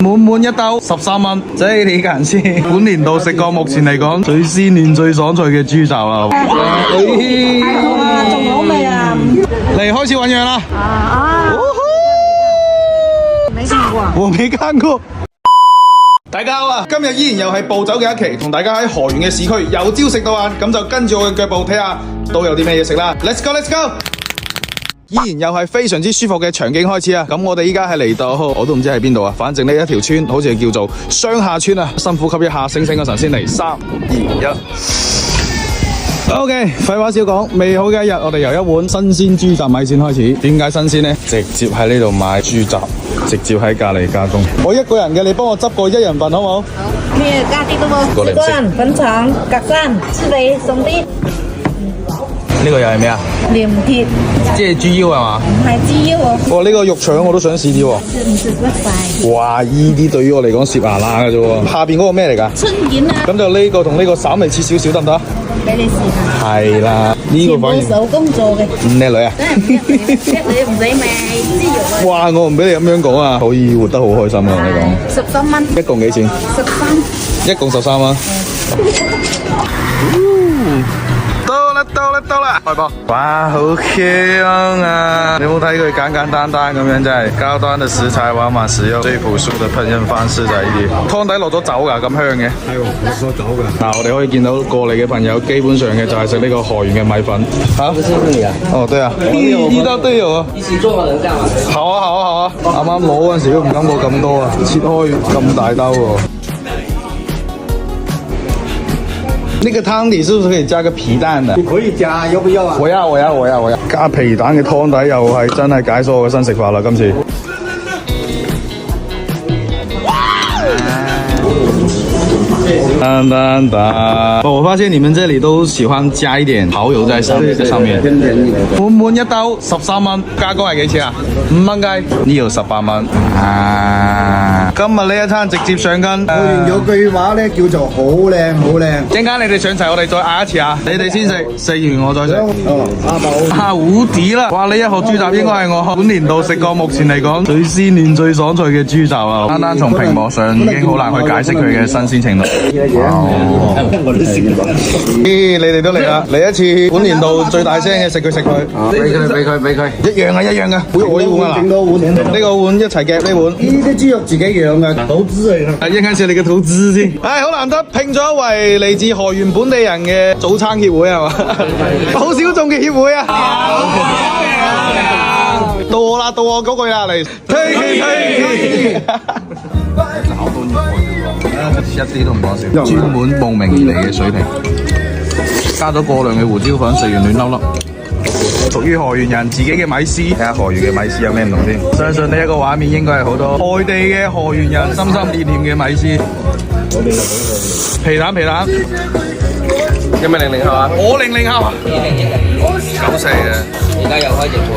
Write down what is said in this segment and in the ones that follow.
滿一兜13蚊，即係你揀先。本年度食過目前嚟講最鮮嫩、最爽脆嘅豬雜啦。太好啦，仲好味啊！嚟開始醞釀啦。沒見過。我未見過。大家好啊！今日依然又係暴走嘅一期，同大家喺河源嘅市區由朝食到晏，咁就跟住我嘅腳步睇下都有啲咩嘢食啦。Let's go，Let's go！ 依然又係非常之舒服嘅場景開始啊！咁我哋依家係嚟到，我都唔知喺邊度啊。反正呢一條村好似係叫做雙下村啊。深呼吸一下，醒醒個神先嚟，3、2、1。OK， 廢話少講，美好嘅一日，我哋由一碗新鮮豬雜米線開始。點解新鮮呢？直接喺呢度買豬雜，直接喺隔離加工。我一個人嘅，你幫我執個1人份好唔好？咩加啲都冇？士多粉腸、格生、豬尾、送啲。呢個又係咩啊？廉鐵，即係豬腰係嘛？唔係豬腰喎。哇！呢個肉腸我都想試啲喎。唔食得晒。哇！依啲對於我嚟講攝牙罅嘅啫喎。下邊嗰個咩嚟㗎？春卷啊！咁就呢個同呢個稍微切少少得唔得？俾你試下。係啦，呢個反而全部手工做嘅。叻女啊！叻女唔使賣豬肉啊！哇！我唔俾你咁樣講啊，可以活得好開心啊！我講。13蚊。一共幾錢13。一共13蚊。到啦，開播！哇，好香啊！你有冇睇佢簡簡單單咁樣，真係高端嘅食材，往往使用最樸素嘅烹飪方式就係呢啲。湯底落咗酒㗎，咁香嘅。係喎，落咗酒㗎。嗱，我哋可以見到過嚟嘅朋友，基本上嘅就係食呢個河源嘅米粉。嚇？不是你啊？哦，對啊，呢兜都有啊。一起做嘛，能這樣嗎？好啊，好啊，好啊！啱啱攞嗰陣時都唔敢攞咁多啊，切開咁大兜喎。那個湯底是不是可以加個皮蛋的？你可以加，要不要啊？我要。加皮蛋嘅湯底又係真係解鎖我嘅新食法啦，今次。我發現你們這裡都喜歡加一點蠔油在上面。滿一兜13蚊，加工係幾錢啊？5蚊雞，呢度18蚊。今日呢一餐直接上根。河源有句話咧叫做好靚好靚。陣間你哋上齊，我哋再嗌一次啊！你哋先食，食完我再食。無敵啦！哇！呢一盒豬雜應該係我本年度食過目前嚟講最鮮嫩、最爽脆嘅豬雜啊！單單從屏幕上已經好難去解釋佢嘅新鮮程度。我都食過。咦！你哋都嚟啦！嚟一次本年度最大聲嘅食佢。俾佢。一樣嘅。我呢碗啊！整多碗。呢個碗一齊夾呢碗。呢啲豬肉自己養嘅，投資嚟㗎。一陣試你嘅投資先。好難得拼咗一位嚟自河源本地人嘅早餐協會係嘛？好小眾嘅協會啊！到我啦，到我嗰句啦嚟。推。好多年一啲都唔講笑，專門慕名而嚟嘅水平，加咗過量嘅胡椒粉，食完暖粒粒。屬於河源人自己嘅米絲，睇下河源嘅米絲有咩唔同先。相信呢一個畫面應該係好多外地嘅河源人心心念念嘅米絲。皮蛋，有咩00後啊？我00後啊，94嘅。而家又開直播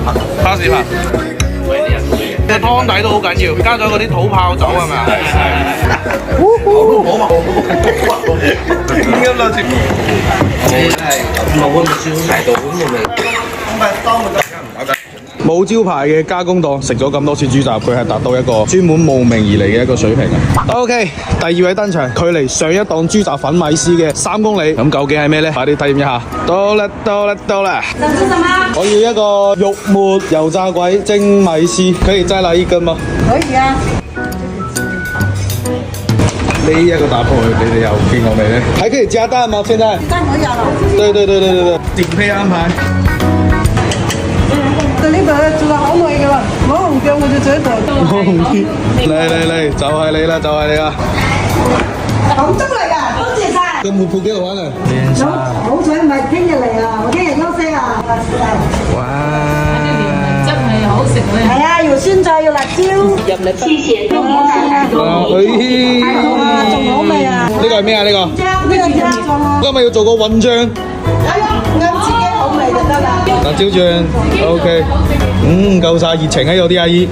啊！蝦士飯。個湯底都好緊要，加咗嗰啲土炮酒係咪啊？點解啦？冇招牌嘅加工檔，食咗咁多次豬雜，佢係達到一個專門慕名而嚟嘅一個水平啊。OK， 第2位登場，距離上一檔豬雜粉米絲嘅3公里，咁究竟係咩呢？快啲體驗一下。到啦！想吃什麼？我要一個肉末油炸鬼蒸米絲，可以再來一根嗎？可以啊。呢一個搭配你哋有見過未呢？還可以加蛋嗎？現在？蛋可以了。對，頂配安排。對呢度做得好味㗎啦，攞紅醬我就最多。嚟，就係你啦。廣州嚟㗎，多謝晒。個門鋪幾好玩啊！好彩唔係聽日嚟啊，我聽日休息啊。哇！真係好食嘅。係啊，有酸菜，有辣椒。謝謝。哇，仲好味啊！呢個係咩啊？呢個今日要做個混醬。啱自己口味就得啦。辣椒醬 ，OK， 夠晒熱情啊！有啲阿姨。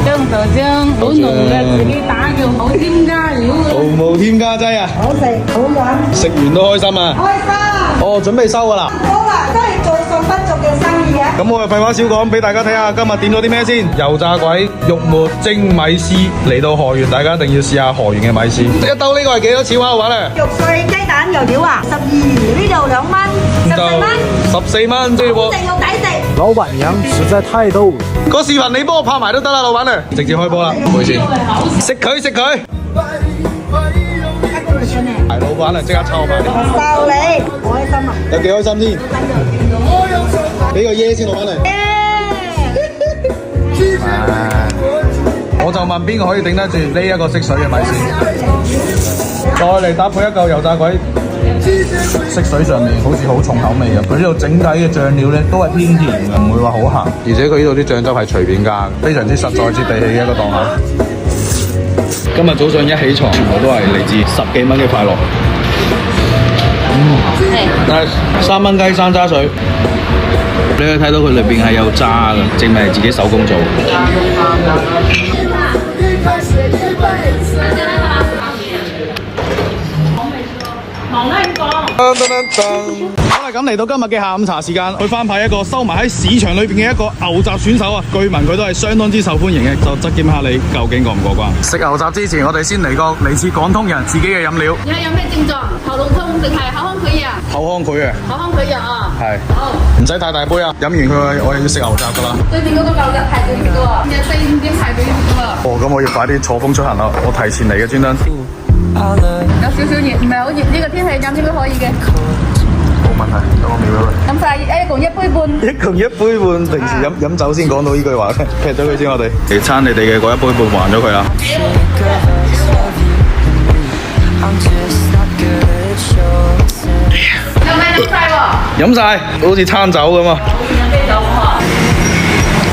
姜豆漿好濃嘅，自己打嘅，冇添加料嘅。毫無添加劑啊！好食，好飲。食完都開心啊！開心。哦，準備收㗎啦。好啦，都係做餸不做嘅生意啊！咁我哋廢話少講，俾大家睇下今日點咗啲咩先。油炸鬼、肉末蒸米絲嚟到河源，大家一定要試下河源嘅米絲。一兜呢個係幾多錢啊？老闆咧？肉碎雞蛋油條啊，12，呢度2蚊，14蚊，14蚊，即係喎。食肉抵食。老闆娘實在太逗。個視頻你幫我拍埋都得啦，老闆咧，直接開波啦，唔好意思，食佢食佢。係老闆啊，即刻抽埋你。受你，好開心啊！有幾開心先？俾個耶先，老闆嚟。我就問邊個可以頂得住呢一個色水嘅米線？再嚟搭配一嚿油炸鬼，色水上面好似好重口味咁。佢呢度整體嘅醬料咧都係偏甜嘅，唔會話好鹹。而且佢呢度啲醬汁係隨便加，非常之實在接地氣嘅一個檔口。今日早上一起床，全部都係嚟自10幾蚊嘅快樂。但係3蚊雞山楂水，你可以睇到佢裏邊係有渣嘅，證明係自己手工做。好啦，咁嚟到今日嘅下午茶時間，去翻派一個收埋喺市場裏邊嘅一個牛雜選手啊！據聞佢都係相當之受歡迎嘅，就質檢下你究竟過唔過關？食牛雜之前，我哋先嚟個嚟自廣通人自己嘅飲料。你係有咩症狀？喉嚨痛定係口腔潰瘍？口腔潰瘍。口腔潰瘍啊！係。好。唔使太大杯啊！飲完佢，我哋要食牛雜噶啦。對面嗰個牛雜排隊嘅喎，日4、5點排隊嘅喎。哦，咁我要快啲坐風出行啦！我提前嚟嘅專登。有少少熱，唔係好熱，呢個天氣飲應該可以嘅。冇問題，等我秒咗佢。咁晒一共1杯半。一共1杯半，平時飲酒先講到呢句話嘅，劈咗佢先我哋。嚟餐你哋嘅嗰1杯半還咗佢啦。有咩飲晒喎？飲晒，好似餐酒咁啊！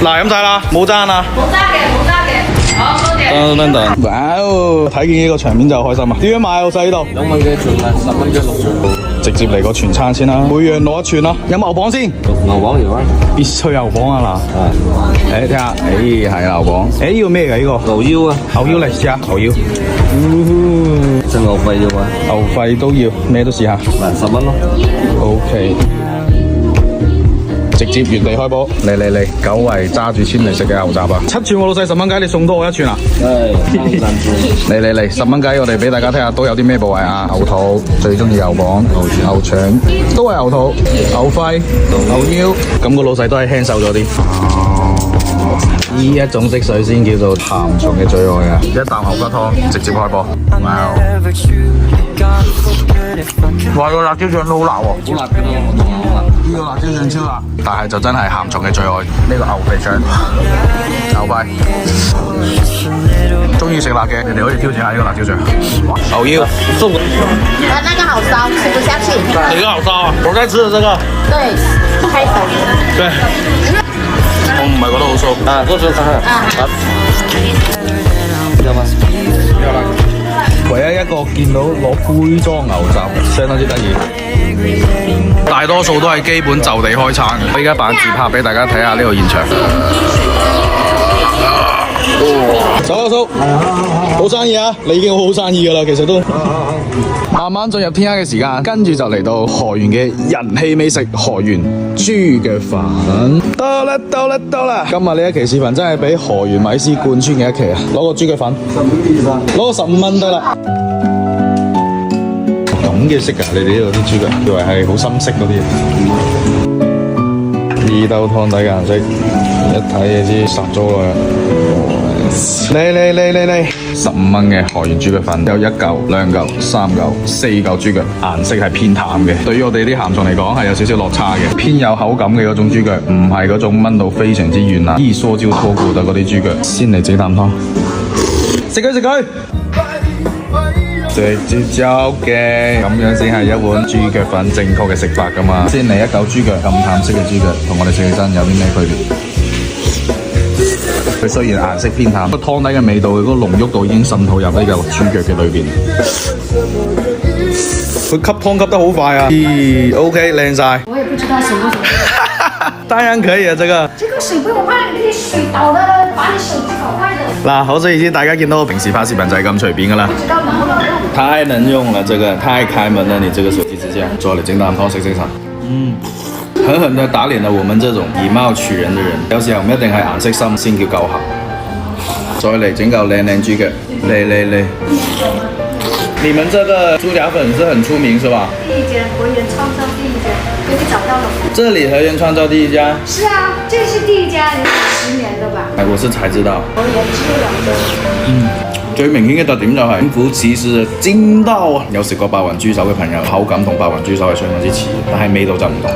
嗱，飲晒啦，冇爭啊！冇揸嘅，冇揸嘅。好，多謝。等，哇哦！睇見呢個場面就開心啊！點樣買啊？老細呢度？2蚊嘅全係10蚊嘅6串，直接嚟個全餐先啦，每樣攞1串啦。有牛磅先？牛磅要啊！必須牛磅啊嗱！誒，睇下，誒係牛磅。誒呢個咩㗎？呢個牛腰啊！牛腰嚟試下，牛腰。隻牛肺要啊！牛肺都要，咩都試下。嗱，10蚊咯。OK。直接原地開波，嚟，久違揸住籤嚟食嘅牛雜啊！7串喎老細，10蚊雞，你送多我1串啊！嚟，10蚊雞，我哋俾大家睇下都有啲咩部位啊！牛肚最中意牛磅、牛腸都係牛肚、牛肺、牛腰，咁個老細都係輕手咗啲。呢一種色水先叫做鹹蟲嘅最愛啊！一啖牛骨湯，直接開波。哇！個辣椒醬都好辣喎，好辣嘅咯，呢個辣椒醬超辣，但係就真係鹹蟲嘅最愛。呢個牛肥腸、牛肺，中意食辣嘅，你哋可以挑戰下呢個辣椒醬。牛腰，那個好燒，吃不下去。哪個好燒啊？我在吃的這個。對，開手。對。我唔係覺得好酥。啊，多少看看。唯一一個見到攞杯裝牛雜，相當之得意。大多數都係基本就地開餐嘅。我而家扮自拍俾大家睇下呢個現場。收，好生意啊！你已經好生意噶啦，其實都。慢慢進入天黑嘅時間，跟住就嚟到河源嘅人氣美食河源豬腳飯。到啦！今日呢一期視頻真係俾河源米絲貫穿嘅一期啊！攞個豬腳飯，攞個15蚊得啦。咁嘅色㗎，你哋呢度啲豬腳，以為係好深色嗰啲。呢兜湯底嘅顏色，一睇就知殺咗啦。嚟！15蚊嘅河源豬腳飯，有1嚿、2嚿、3嚿、4嚿豬腳，顏色係偏淡嘅。對於我哋啲鹹蟲嚟講係有少少落差嘅，偏有口感嘅嗰種豬腳，唔係嗰種炆到非常之軟爛、一嗦就脫骨嘅嗰啲豬腳。先嚟整啖湯，食佢！直接嚼嘅，咁樣先係一碗豬腳飯正確嘅食法㗎嘛。先嚟1嚿豬腳，咁淡色嘅豬腳，同我哋食起身有啲咩區別？佢雖然顏色偏淡，個湯底嘅味道，佢嗰個濃郁度已經滲透入呢嚿豬腳嘅裏邊。佢吸湯吸得好快啊！OK， 靚晒。我也不知道水不水。當然可以啊，這個水不用怕，你可以水倒了，把你手指搞壞的。嗱，可想而知，大家見到我平時拍視頻就係咁隨便噶啦。太能用了，這個太開門了，你這個手機支架。再嚟整啖湯食食神。狠狠地打臉了我們這種以貌取人的人。有時候唔一定係顏色深先叫夠鹹。再嚟整嚿靚靚豬腳，嚟！你們這個豬腳粉是很出名是吧？第一間和原創造第一家，給你找到了。這裡和原創造第一家？是啊，這是第一家，有10年的吧？我是才知道。和原只有2個。最明顯嘅特點就係苦似是筋道啊！有食過白雲豬手嘅朋友，口感同白雲豬手係相當之似，但係味道就唔同。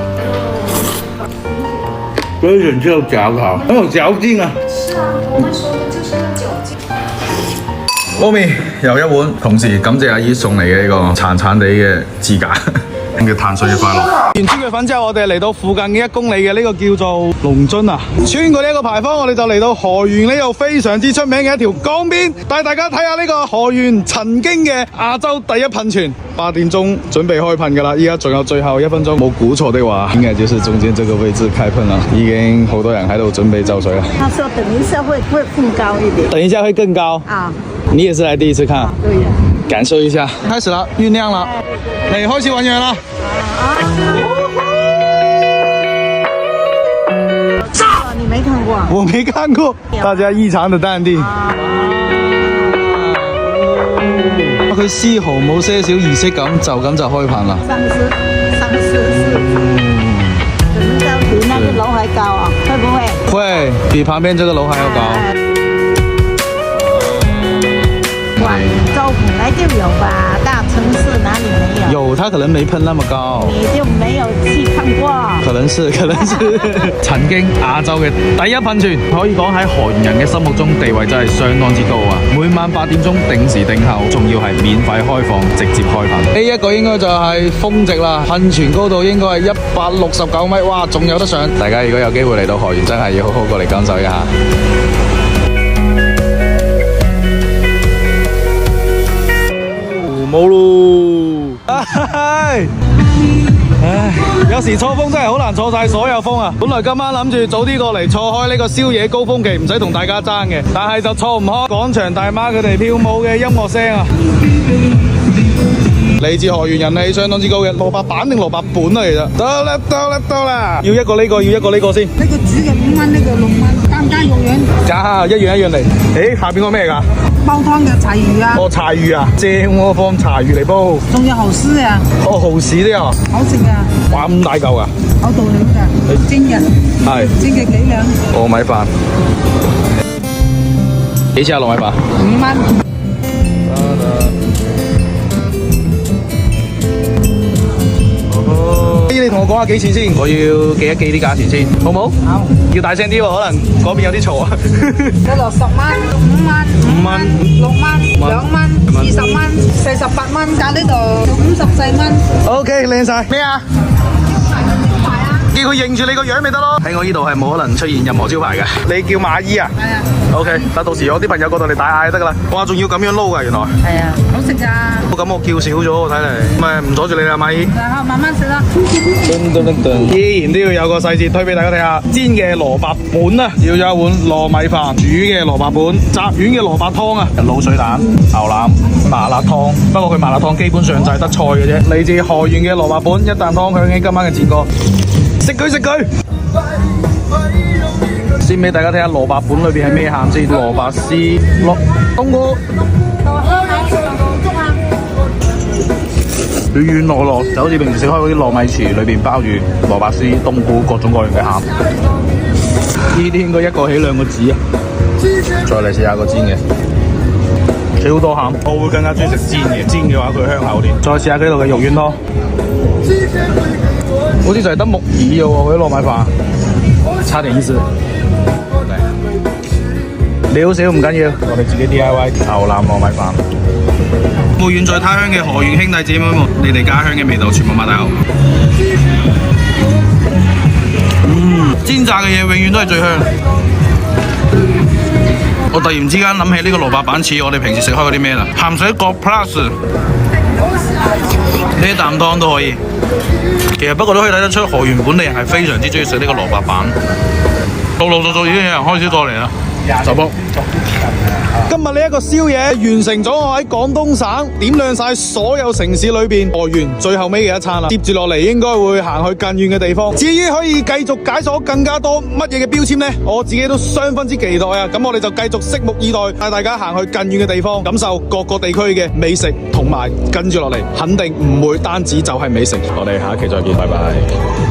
非常之有嚼頭，很有嚼勁啊！是啊，我們說的就是那嚼勁。撈麵又一碗，同時感謝阿姨送嚟嘅呢個殘殘地嘅支架，叫碳水嘅快樂。完豬腳粉之後，我哋嚟到附近嘅1公里嘅呢個叫做龍津啊，穿過呢一個牌坊，我哋就嚟到河源呢度非常之出名嘅一條江邊，帶大家睇下呢個河源曾經嘅亞洲第一噴泉。8點鐘準備開噴㗎啦，依家仲有最後1分鐘，冇估錯的話，應該就是中間這個位置開噴啦。已經好多人喺度準備就水啦。他說等一下會更高一點。等一下會更高啊！你也是來第一次看？對呀。感受一下，開始了，醞釀了，嚟開始還原了。你沒看過？我沒看過，大家異常的淡定。佢絲毫冇些少儀式感，就咁就開棚啦。上市可能要比那個樓還高啊？會不會？會，比旁邊這個樓還要高。廣州本來就有吧，大城市哪裡沒有？有，它可能沒噴那麼高。你就沒有去看過？可能是。曾經亞洲嘅第一噴泉，可以講喺河源人嘅心目中地位真係相當之高啊！每晚8點鐘定時定候，仲要係免費開放，直接開噴。呢一個應該就係峰值啦，噴泉高度應該係169米，哇，仲有得上！大家如果有機會嚟到河源，真係要好好過嚟感受一下。冇咯，唉，有時錯峰真係好難錯晒所有峰啊！本來今晚諗住早啲過嚟錯開呢個宵夜高峰期，唔使同大家爭嘅，但係就錯唔開廣場大媽佢哋跳舞嘅音樂聲啊！嚟自河源人氣相當之高嘅蘿蔔板定蘿蔔本啊，其實得啦，要一個呢個，要一個呢個先。呢個煮嘅5蚊，呢個6蚊，加唔加肉丸？加，一樣嚟。誒，下邊個咩㗎？煲湯嘅柴魚啊！哦，柴魚啊，正喎，放柴魚嚟煲。仲有蠔絲啊！哦，蠔豉都有。好食啊！哇，咁大嚿㗎？好道料㗎，蒸嘅。係。蒸嘅幾兩？糯米飯。幾錢啊？糯米飯5蚊。你同我講下幾錢先，我要記一記啲價錢先，好唔好？好。要大聲啲喎，可能嗰邊有啲嘈啊。嗰度10蚊、5蚊、5蚊、6蚊、2蚊、20蚊、48蚊，加呢度54蚊。OK，靚晒。咩啊？叫佢認住你個樣咪得咯。喺我呢度係冇可能出現任何招牌嘅。你叫馬姨啊？係啊。OK，但到時我啲朋友過到嚟大嗌就得噶啦。哇，仲要咁樣撈㗎，原來。係啊，好食㗎。咁我叫少咗，睇嚟。咪唔阻住你啦，馬姨。好，慢慢食啦。依然都要有個細節推俾大家睇下，煎嘅蘿蔔本啊，要有一碗糯米飯，煮嘅蘿蔔本，雜丸嘅蘿蔔湯啊，滷水蛋、牛腩、麻辣湯。不過佢麻辣湯基本上就係得菜嘅啫。嚟自河源嘅蘿蔔本，一啖湯響起今晚嘅戰歌。食佢！先俾大家睇下蘿蔔本裏邊係咩餡先，蘿蔔絲、冬菇，軟軟糯糯，就好似平時食開嗰啲糯米糍，裏邊包住蘿蔔絲、冬菇各種各樣嘅餡。呢啲應該1個起2個止啊！再嚟試下個煎嘅，幾好多餡，我會更加中意食煎嘅，煎嘅話佢香口啲。再試下佢度嘅肉丸湯。好似就係得木耳嘅喎，嗰啲糯米飯，差點意思。料少唔緊要，我哋自己 DIY 牛腩糯米飯。冇遠在他鄉嘅河源兄弟姊妹們，你哋家鄉嘅味道全部擘大口。煎炸嘅嘢永遠都係最香。我突然之間諗起呢個蘿蔔板似我哋平時食開嗰啲咩啦，鹹水角 plus 呢一啖湯都可以。其實不過都可以睇得出河源本地人係非常之中意食呢個蘿蔔板。陸陸續續已經有人開始過嚟啦。走波。今日呢一個宵夜完成咗我喺廣東省點亮晒所有城市裏邊來完最後尾嘅一餐啦。接住落嚟應該會行去更遠嘅地方。至於可以繼續解鎖更加多乜嘢嘅標籤呢？我自己都相當之期待啊！咁我哋就繼續拭目以待，帶大家行去更遠嘅地方，感受各個地區嘅美食，同埋跟住落嚟肯定唔會單止就係美食。我哋下一期再見，拜拜。